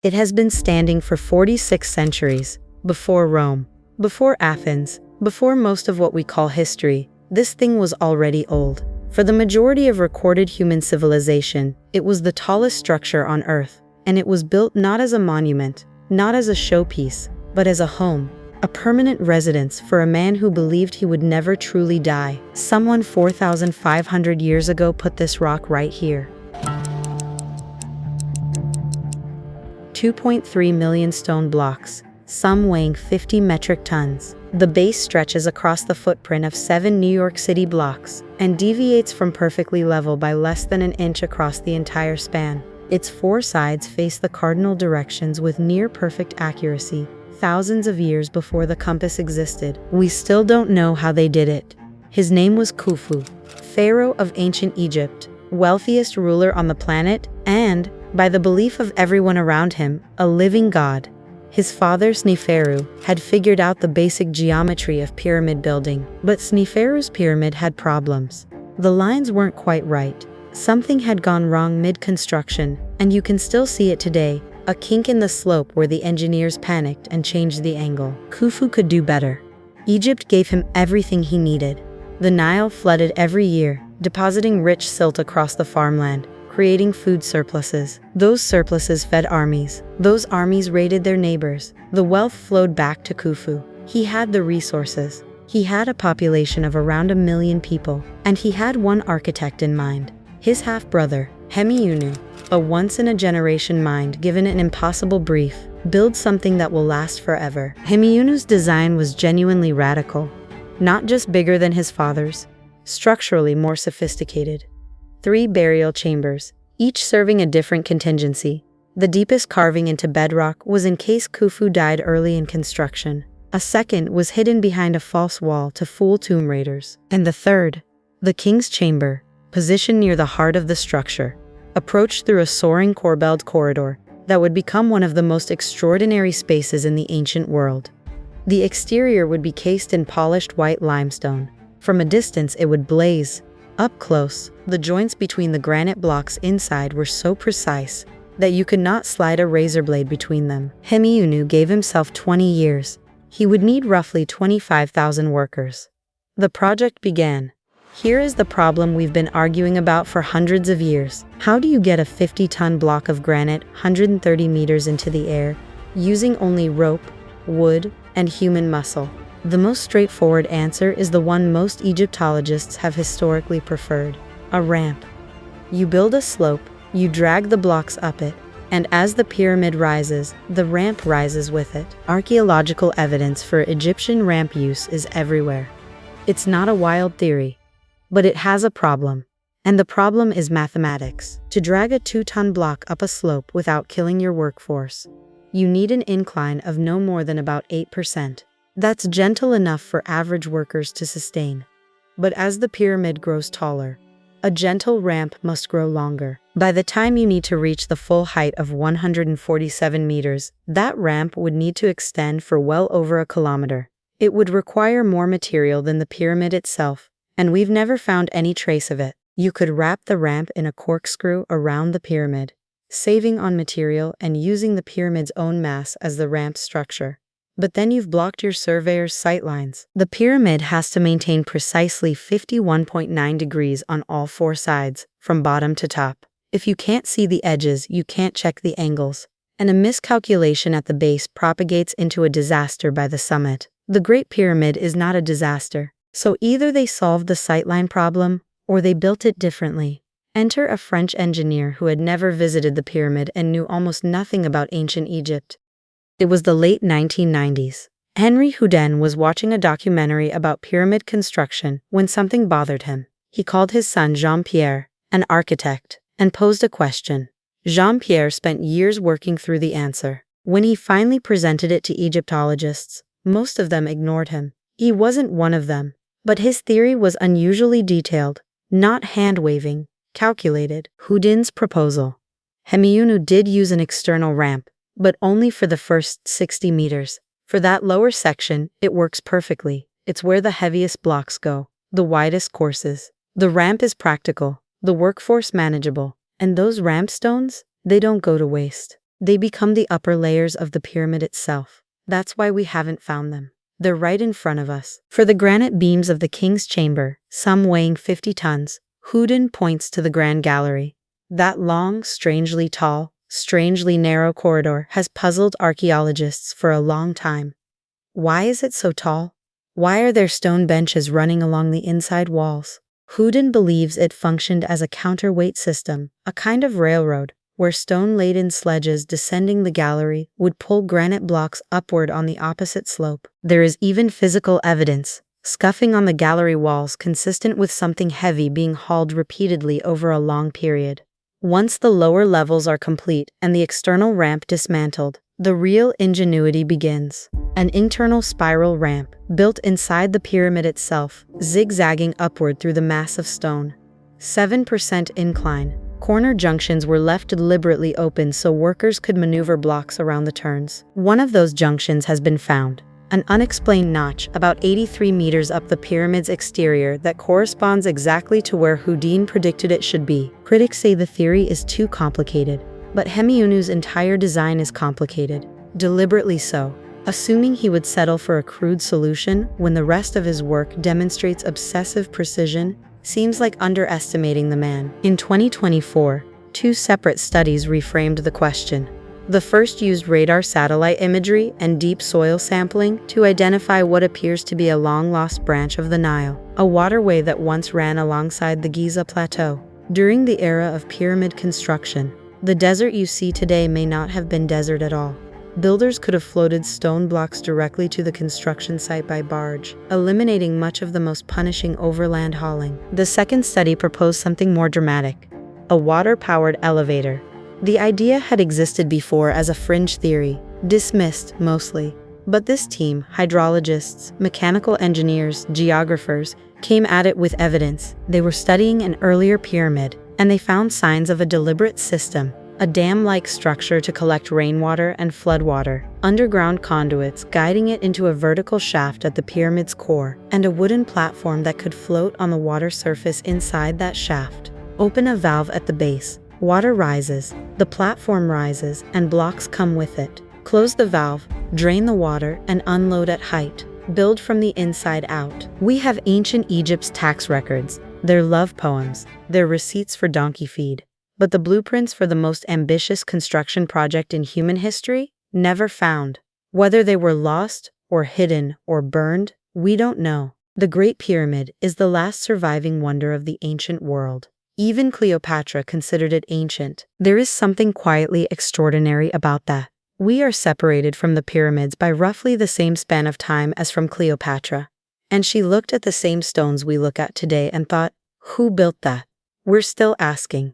It has been standing for 46 centuries, before Rome, before Athens, before most of what we call history. This thing was already old. For the majority of recorded human civilization, it was the tallest structure on Earth, and it was built not as a monument, not as a showpiece, but as a home, a permanent residence for a man who believed he would never truly die. Someone 4,500 years ago put this rock right here. 2.3 million stone blocks, some weighing 50 metric tons. The base stretches across the footprint of 7 New York City blocks and deviates from perfectly level by less than an inch across the entire span. Its 4 sides face the cardinal directions with near-perfect accuracy, thousands of years before the compass existed. We still don't know how they did it. His name was Khufu, pharaoh of ancient Egypt, wealthiest ruler on the planet, and, by the belief of everyone around him, a living god. His father Sneferu had figured out the basic geometry of pyramid building, but Sneferu's pyramid had problems. The lines weren't quite right. Something had gone wrong mid-construction, and you can still see it today, a kink in the slope where the engineers panicked and changed the angle. Khufu could do better. Egypt gave him everything he needed. The Nile flooded every year, depositing rich silt across the farmland, creating food surpluses. Those surpluses fed armies. Those armies raided their neighbors. The wealth flowed back to Khufu. He had the resources. He had a population of around 1 million people, and he had one architect in mind. His half-brother, Hemiunu, a once-in-a-generation mind given an impossible brief: build something that will last forever. Hemiunu's design was genuinely radical. Not just bigger than his father's, structurally more sophisticated. 3 burial chambers, each serving a different contingency. The deepest carving into bedrock was in case Khufu died early in construction. A second was hidden behind a false wall to fool tomb raiders. And the third, the king's chamber, positioned near the heart of the structure, approached through a soaring corbelled corridor that would become one of the most extraordinary spaces in the ancient world. The exterior would be cased in polished white limestone. From a distance it would blaze. Up close, the joints between the granite blocks inside were so precise that you could not slide a razor blade between them. Hemiunu gave himself 20 years. He would need roughly 25,000 workers. The project began. Here is the problem we've been arguing about for hundreds of years. How do you get a 50-ton block of granite 130 meters into the air, using only rope, wood, and human muscle? The most straightforward answer is the one most Egyptologists have historically preferred: a ramp. You build a slope, you drag the blocks up it, and as the pyramid rises, the ramp rises with it. Archaeological evidence for Egyptian ramp use is everywhere. It's not a wild theory, but it has a problem. And the problem is mathematics. To drag a 2-ton block up a slope without killing your workforce, you need an incline of no more than about 8%. That's gentle enough for average workers to sustain. But as the pyramid grows taller, a gentle ramp must grow longer. By the time you need to reach the full height of 147 meters, that ramp would need to extend for well over 1 kilometer. It would require more material than the pyramid itself, and we've never found any trace of it. You could wrap the ramp in a corkscrew around the pyramid, saving on material and using the pyramid's own mass as the ramp's structure. But then you've blocked your surveyor's sightlines. The pyramid has to maintain precisely 51.9 degrees on all 4 sides, from bottom to top. If you can't see the edges, you can't check the angles, and a miscalculation at the base propagates into a disaster by the summit. The Great Pyramid is not a disaster, so either they solved the sightline problem, or they built it differently. Enter a French engineer who had never visited the pyramid and knew almost nothing about ancient Egypt. It was the late 1990s. Henry Houdin was watching a documentary about pyramid construction when something bothered him. He called his son Jean-Pierre, an architect, and posed a question. Jean-Pierre spent years working through the answer. When he finally presented it to Egyptologists, most of them ignored him. He wasn't one of them, but his theory was unusually detailed, not hand-waving, calculated. Houdin's proposal. Hemiunu did use an external ramp, but only for the first 60 meters. For that lower section, it works perfectly. It's where the heaviest blocks go, the widest courses. The ramp is practical, the workforce manageable, and those ramp stones, they don't go to waste. They become the upper layers of the pyramid itself. That's why we haven't found them. They're right in front of us. For the granite beams of the king's chamber, some weighing 50 tons, Hemiunu points to the grand gallery. That long, strangely tall, strangely narrow corridor has puzzled archaeologists for a long time. Why is it so tall? Why are there stone benches running along the inside walls? Hemiunu believes it functioned as a counterweight system, a kind of railroad, where stone-laden sledges descending the gallery would pull granite blocks upward on the opposite slope. There is even physical evidence, scuffing on the gallery walls consistent with something heavy being hauled repeatedly over a long period. Once the lower levels are complete and the external ramp dismantled, the real ingenuity begins. An internal spiral ramp, built inside the pyramid itself, zigzagging upward through the mass of stone. 7% incline. Corner junctions were left deliberately open so workers could maneuver blocks around the turns. One of those junctions has been found, an unexplained notch about 83 meters up the pyramid's exterior that corresponds exactly to where Hemiunu predicted it should be. Critics say the theory is too complicated, but Hemiunu's entire design is complicated, deliberately so, assuming he would settle for a crude solution when the rest of his work demonstrates obsessive precision seems like underestimating the man. In 2024, two separate studies reframed the question. The first used radar satellite imagery and deep soil sampling to identify what appears to be a long-lost branch of the Nile, a waterway that once ran alongside the Giza Plateau. During the era of pyramid construction, the desert you see today may not have been desert at all. Builders could have floated stone blocks directly to the construction site by barge, eliminating much of the most punishing overland hauling. The second study proposed something more dramatic: a water-powered elevator. The idea had existed before as a fringe theory, dismissed mostly. But this team, hydrologists, mechanical engineers, geographers, came at it with evidence. They were studying an earlier pyramid, and they found signs of a deliberate system. A dam-like structure to collect rainwater and floodwater, underground conduits guiding it into a vertical shaft at the pyramid's core, and a wooden platform that could float on the water surface inside that shaft. Open a valve at the base, water rises, the platform rises, and blocks come with it. Close the valve, drain the water, and unload at height. Build from the inside out. We have ancient Egypt's tax records, their love poems, their receipts for donkey feed. But the blueprints for the most ambitious construction project in human history? Never found. Whether they were lost, or hidden, or burned, we don't know. The Great Pyramid is the last surviving wonder of the ancient world. Even Cleopatra considered it ancient. There is something quietly extraordinary about that. We are separated from the pyramids by roughly the same span of time as from Cleopatra. And she looked at the same stones we look at today and thought, who built that? We're still asking.